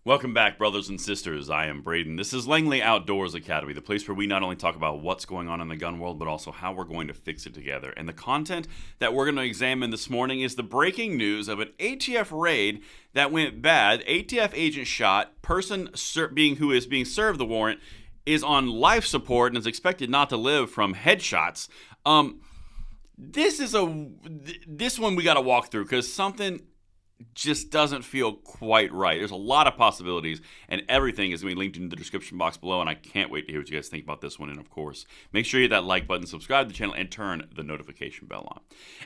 Welcome back, brothers and sisters. I am Braden. This is Langley Outdoors Academy, the place where we not only talk about what's going on in the gun world, but also how we're going to fix it together. And the content that we're going to examine this morning is the breaking news of an ATF raid that went bad. ATF agent shot, person who is being served the warrant is on life support and is expected not to live from headshots. This one we got to walk through because something just doesn't feel quite right. There's a lot of possibilities, and everything is going to be linked in the description box below, and I can't wait to hear what you guys think about this one. And of course, make sure you hit that like button, subscribe to the channel, and turn the notification bell on.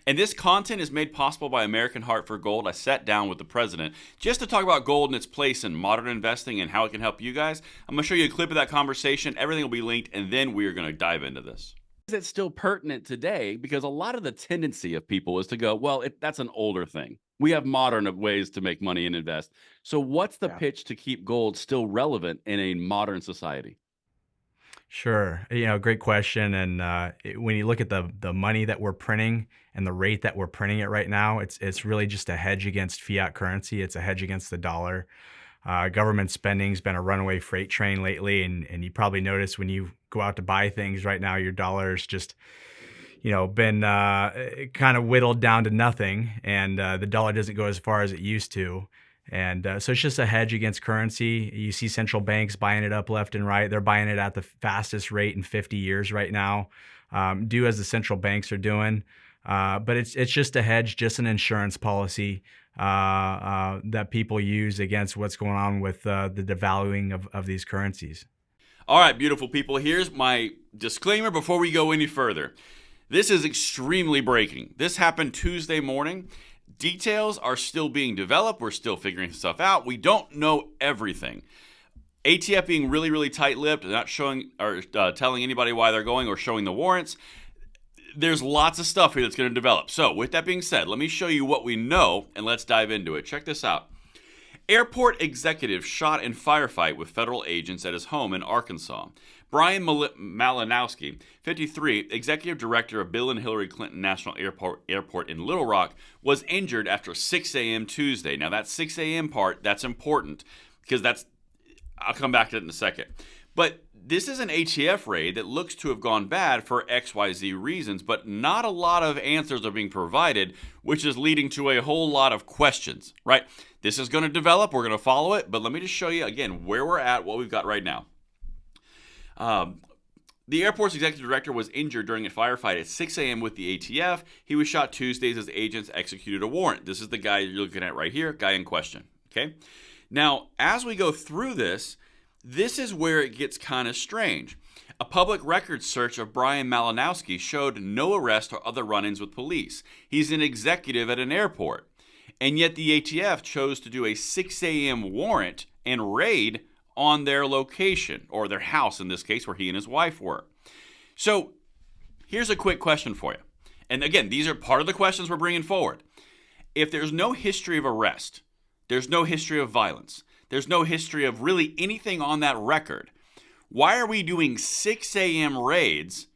And this content is made possible by American Heart for Gold. I sat down with the president just to talk about gold and its place in modern investing and how it can help you guys. I'm going to show you a clip of that conversation. Everything will be linked, and then we're going to dive into this. Is it still pertinent today? Because a lot of the tendency of people is to go, well, that's an older thing. We have modern ways to make money and invest. So what's the pitch to keep gold still relevant in a modern society? Sure. Great question. And when you look at the money that we're printing and the rate that we're printing it right now, it's really just a hedge against fiat currency. It's a hedge against the dollar. Government spending's been a runaway freight train lately, and you probably notice when you go out to buy things right now, your dollar's just been kind of whittled down to nothing, and the dollar doesn't go as far as it used to. And so it's just a hedge against currency. You see central banks buying it up left and right. They're buying it at the fastest rate in 50 years right now, do as the central banks are doing. But it's just a hedge, just an insurance policy that people use against what's going on with the devaluing of these currencies. All right, beautiful people, here's my disclaimer before we go any further. This is extremely breaking. This happened Tuesday morning. Details are still being developed. We're still figuring stuff out. We don't know everything. ATF being really, really tight-lipped, not showing or telling anybody why they're going or showing the warrants. There's lots of stuff here that's going to develop. So with that being said, let me show you what we know, and let's dive into it. Check this out. Airport executive shot in firefight with federal agents at his home in Arkansas. Brian Malinowski, 53, executive director of Bill and Hillary Clinton National Airport in Little Rock, was injured after 6 a.m. Tuesday. Now that 6 a.m. part, that's important because I'll come back to it in a second. But this is an ATF raid that looks to have gone bad for XYZ reasons, but not a lot of answers are being provided, which is leading to a whole lot of questions, right? This is going to develop. We're going to follow it, but let me just show you again where we're at, what we've got right now. The airport's executive director was injured during a firefight at 6 a.m. with the ATF. He was shot Tuesdays as agents executed a warrant. This is the guy you're looking at right here, guy in question, okay? Now, as we go through this is where it gets kind of strange. A public records search of Brian Malinowski showed no arrest or other run-ins with police. He's an executive at an airport. And yet the ATF chose to do a 6 a.m. warrant and raid on their location, or their house in this case, where he and his wife were. So here's a quick question for you. And again, these are part of the questions we're bringing forward. If there's no history of arrest, there's no history of violence, there's no history of really anything on that record, why are we doing 6 a.m. raids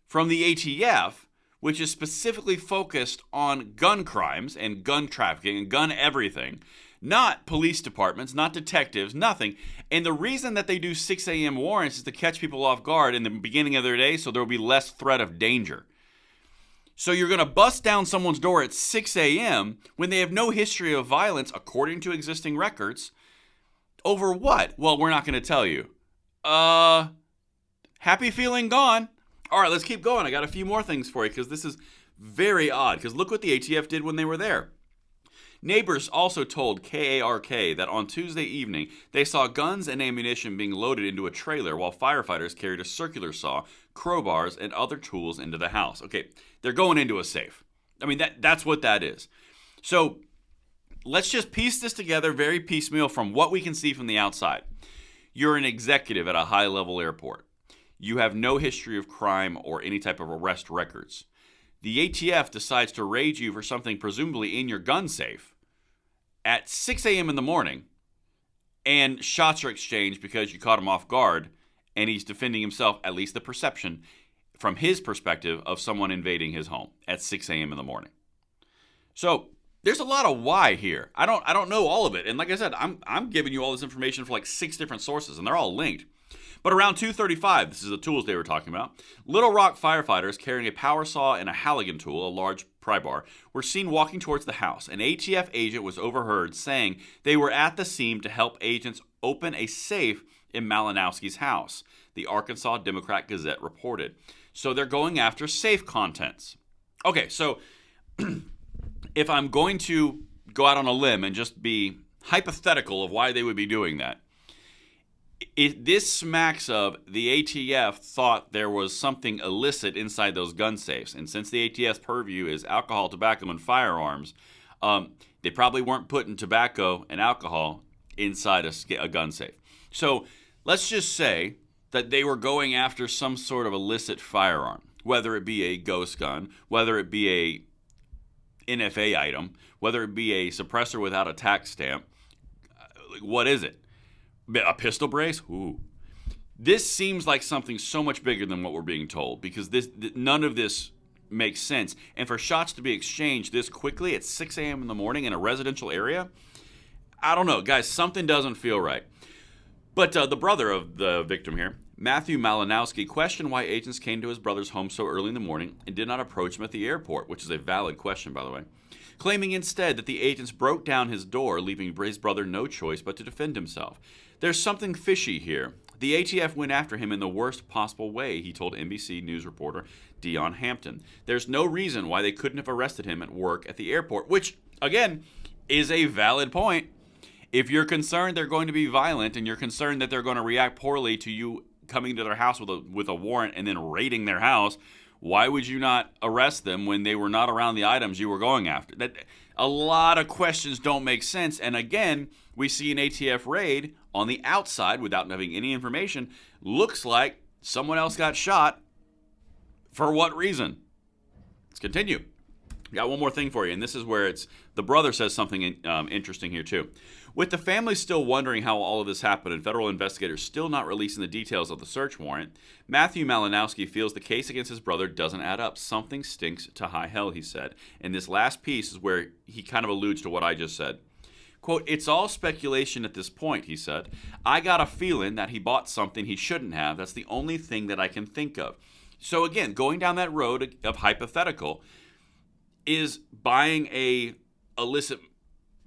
from the ATF, which is specifically focused on gun crimes and gun trafficking and gun everything? Not police departments, not detectives, nothing. And the reason that they do 6 a.m. warrants is to catch people off guard in the beginning of their day so there will be less threat of danger. So you're going to bust down someone's door at 6 a.m. when they have no history of violence, according to existing records, over what? Well, we're not going to tell you. Happy feeling gone. All right, let's keep going. I got a few more things for you because this is very odd. Because look what the ATF did when they were there. Neighbors also told KARK that on Tuesday evening, they saw guns and ammunition being loaded into a trailer while firefighters carried a circular saw, crowbars, and other tools into the house. Okay, they're going into a safe. I mean, that's what that is. So let's just piece this together very piecemeal from what we can see from the outside. You're an executive at a high-level airport. You have no history of crime or any type of arrest records. The ATF decides to raid you for something presumably in your gun safe at 6 a.m. in the morning, and shots are exchanged because you caught him off guard, and he's defending himself, at least the perception, from his perspective of someone invading his home at 6 a.m. in the morning. So There's a lot of why here. I don't know all of it. And like I said, I'm giving you all this information for like 6 different sources, and they're all linked. But around 2:35, this is the tools they were talking about, Little Rock firefighters carrying a power saw and a Halligan tool, a large pry bar, were seen walking towards the house. An ATF agent was overheard saying they were at the scene to help agents open a safe in Malinowski's house, the Arkansas Democrat-Gazette reported. So they're going after safe contents. Okay, so if I'm going to go out on a limb and just be hypothetical of why they would be doing that, this smacks of the ATF thought there was something illicit inside those gun safes. And since the ATF's purview is alcohol, tobacco, and firearms, they probably weren't putting tobacco and alcohol inside a gun safe. So let's just say that they were going after some sort of illicit firearm, whether it be a ghost gun, whether it be a NFA item, whether it be a suppressor without a tax stamp. What is it? A pistol brace? Ooh. This seems like something so much bigger than what we're being told, because none of this makes sense. And for shots to be exchanged this quickly at 6 a.m. in the morning in a residential area, I don't know. Guys, something doesn't feel right. But the brother of the victim here, Matthew Malinowski, questioned why agents came to his brother's home so early in the morning and did not approach him at the airport, which is a valid question, by the way, claiming instead that the agents broke down his door, leaving his brother no choice but to defend himself. There's something fishy here. The ATF went after him in the worst possible way, he told NBC News reporter Dion Hampton. There's no reason why they couldn't have arrested him at work at the airport, which, again, is a valid point. If you're concerned they're going to be violent and you're concerned that they're going to react poorly to you coming to their house with a warrant and then raiding their house, why would you not arrest them when they were not around the items you were going after? A lot of questions don't make sense. And again, we see an ATF raid on the outside without having any information. Looks like someone else got shot. For what reason? Let's continue. Got one more thing for you, and this is where the brother says something interesting here too. With the family still wondering how all of this happened and federal investigators still not releasing the details of the search warrant, Matthew Malinowski feels the case against his brother doesn't add up. Something stinks to high hell, he said. And this last piece is where he kind of alludes to what I just said. Quote, it's all speculation at this point, he said. I got a feeling that he bought something he shouldn't have. That's the only thing that I can think of. So again, going down that road of hypothetical, is buying a illicit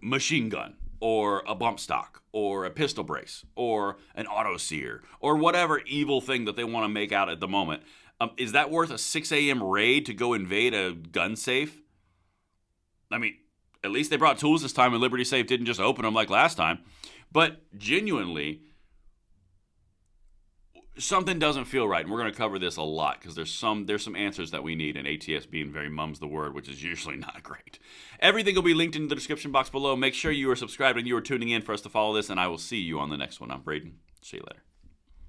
machine gun or a bump stock or a pistol brace or an auto sear or whatever evil thing that they want to make out at the moment. Is that worth a 6 a.m. raid to go invade a gun safe? I mean, at least they brought tools this time and Liberty Safe didn't just open them like last time. But genuinely, something doesn't feel right, and we're going to cover this a lot because there's some answers that we need, and ATS being very mum's the word, which is usually not great. Everything will be linked in the description box below. Make sure you are subscribed and you are tuning in for us to follow this, and I will see you on the next one. I'm Braden. See you later.